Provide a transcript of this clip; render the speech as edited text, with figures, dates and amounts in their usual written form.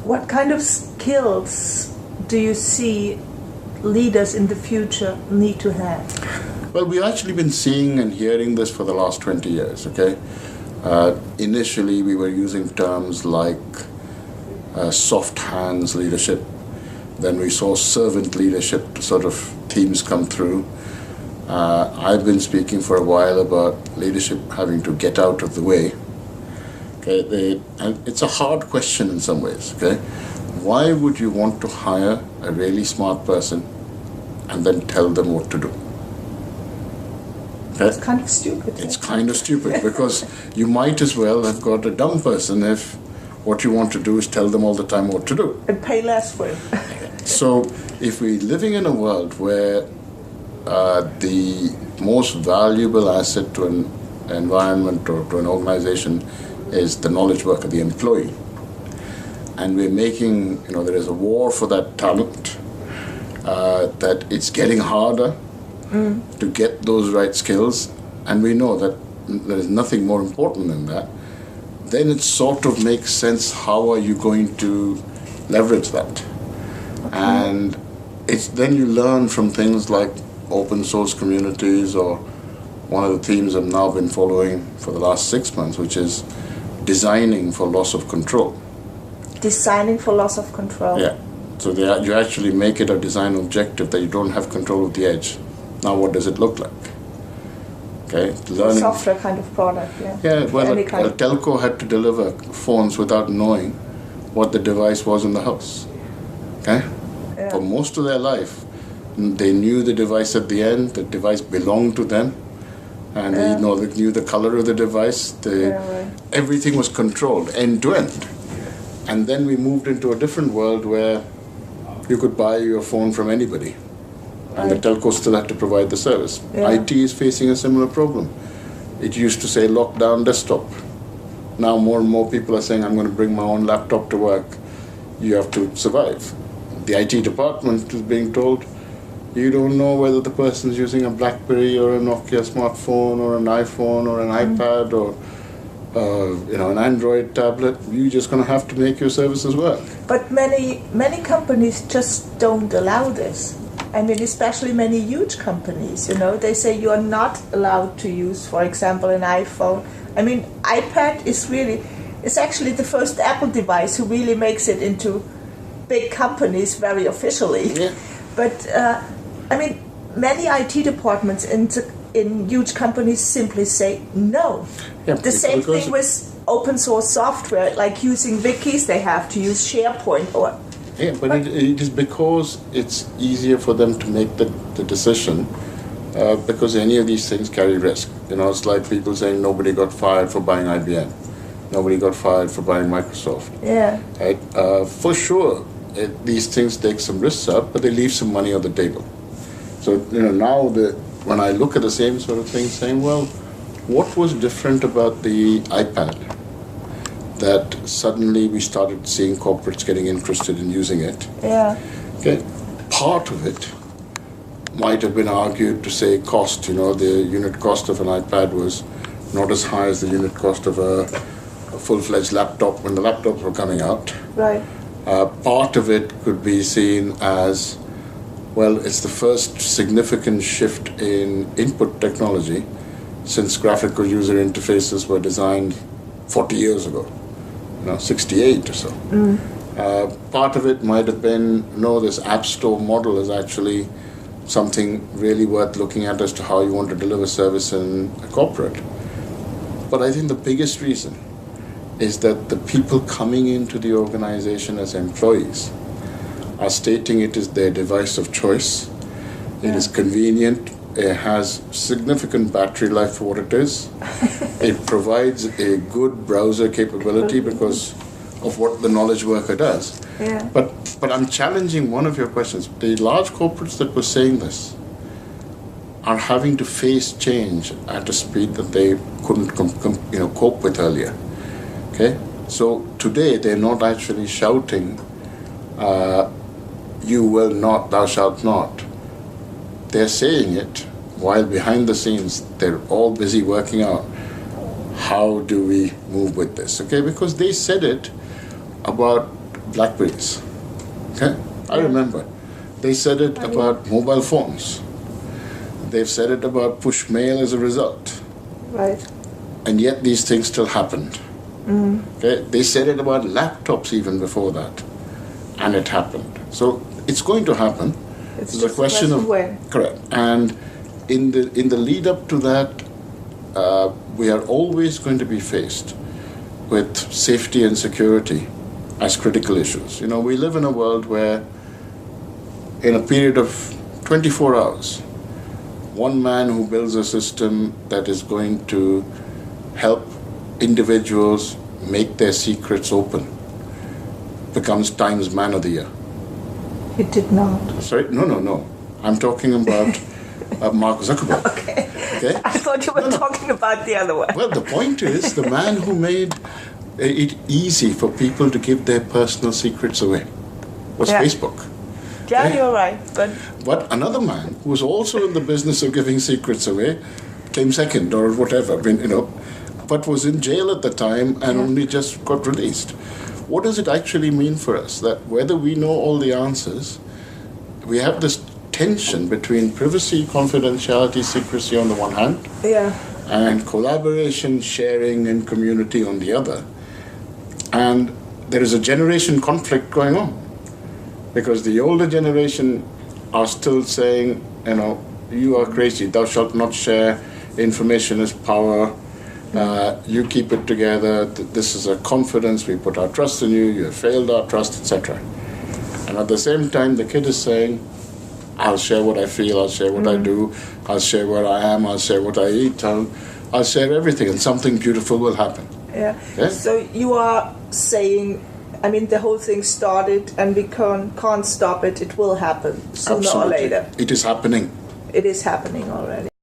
What kind of skills do you see leaders in the future need to have? Well, we've actually been seeing and hearing this for the last 20 years, okay? Initially, we were using terms like soft hands leadership. Then we saw servant leadership sort of themes come through. I've been speaking for a while about leadership having to get out of the way. Okay, and it's a hard question in some ways, okay? Why would you want to hire a really smart person and then tell them what to do? Okay? It's kind of stupid. It's kind of stupid because you might as well have got a dumb person if what you want to do is tell them all the time what to do. And pay less for it. So if we're living in a world where the most valuable asset to an environment or to an organization is the knowledge work of the employee, and we're making, there is a war for that talent, that it's getting harder to get those right skills, and we know that there is nothing more important than that, then it sort of makes sense how are you going to leverage that. And it's then you learn from things like open source communities, or one of the themes I've now been following for the last 6 months, which is designing for loss of control. Designing for loss of control. Yeah. So you actually make it a design objective that you don't have control of the edge. Now what does it look like? Okay. Learning. A software kind of product, yeah. Yeah, well, a telco had to deliver phones without knowing what the device was in the house. Okay? Yeah. For most of their life, they knew the device at the end, the device belonged to them, and they knew the color of the device. Everything was controlled end to end. And then we moved into a different world where you could buy your phone from anybody, and the telco still had to provide the service. Yeah. IT is facing a similar problem. It used to say lockdown desktop. Now more and more people are saying, I'm going to bring my own laptop to work. You have to survive. The IT department is being told, you don't know whether the person's using a BlackBerry or a Nokia smartphone or an iPhone or an iPad or an Android tablet. You're just going to have to make your services work. But many companies just don't allow this. I mean, especially many huge companies, they say you are not allowed to use, for example, an iPhone. I mean, iPad it's actually the first Apple device who really makes it into big companies very officially. Yeah. But, many IT departments in huge companies simply say no. Yeah, the same thing with open source software, like using wikis, they have to use SharePoint or... Yeah, but it is because it's easier for them to make the decision, because any of these things carry risk. It's like people saying nobody got fired for buying IBM. Nobody got fired for buying Microsoft. Yeah. Right? For sure, these things take some risks up, but they leave some money on the table. So, now when I look at the same sort of thing, saying, well, what was different about the iPad that suddenly we started seeing corporates getting interested in using it? Yeah. Okay. Part of it might have been argued to say cost. The unit cost of an iPad was not as high as the unit cost of a full-fledged laptop when the laptops were coming out. Right. Part of it could be seen as, well, it's the first significant shift in input technology since graphical user interfaces were designed 40 years ago, 68 or so. Part of it might have been, no, this App Store model is actually something really worth looking at as to how you want to deliver service in a corporate. But I think the biggest reason is that the people coming into the organization as employees are stating it is their device of choice. It is convenient. It has significant battery life for what it is. It provides a good browser capability because of what the knowledge worker does. Yeah. But I'm challenging one of your questions. The large corporates that were saying this are having to face change at a speed that they couldn't cope with earlier. Okay? So today they're not actually shouting, you will not, thou shalt not. They're saying it while behind the scenes they're all busy working out how do we move with this, okay? Because they said it about Blackberries. Okay? I remember. They said it about mobile phones. They've said it about push mail as a result. Right. And yet these things still happened. Okay? They said it about laptops even before that. And it happened. So it's going to happen. It's There's just a question of when. Correct. And in the lead up to that, we are always going to be faced with safety and security as critical issues. You know, we live in a world where in a period of 24 hours, one man who builds a system that is going to help individuals make their secrets open becomes Times Man of the Year. He did not. Sorry? No. I'm talking about Mark Zuckerberg. Okay? I thought you were talking about the other one. Well, the point is, the man who made it easy for people to give their personal secrets away was Facebook. Yeah, Okay? you're right. But another man who was also in the business of giving secrets away came second or whatever, but was in jail at the time and only just got released. What does it actually mean for us? That whether we know all the answers, we have this tension between privacy, confidentiality, secrecy on the one hand, and collaboration, sharing, and community on the other. And there is a generation conflict going on. Because the older generation are still saying, you are crazy, thou shalt not share, information is power, you keep it together, this is a confidence, we put our trust in you, you have failed our trust, etc. And at the same time, the kid is saying, I'll share what I feel, I'll share what I do, I'll share where I am, I'll share what I eat, I'll share everything, and something beautiful will happen. Yeah. Okay? So you are saying, the whole thing started and we can't stop it. It will happen sooner or later. It is happening. It is happening already.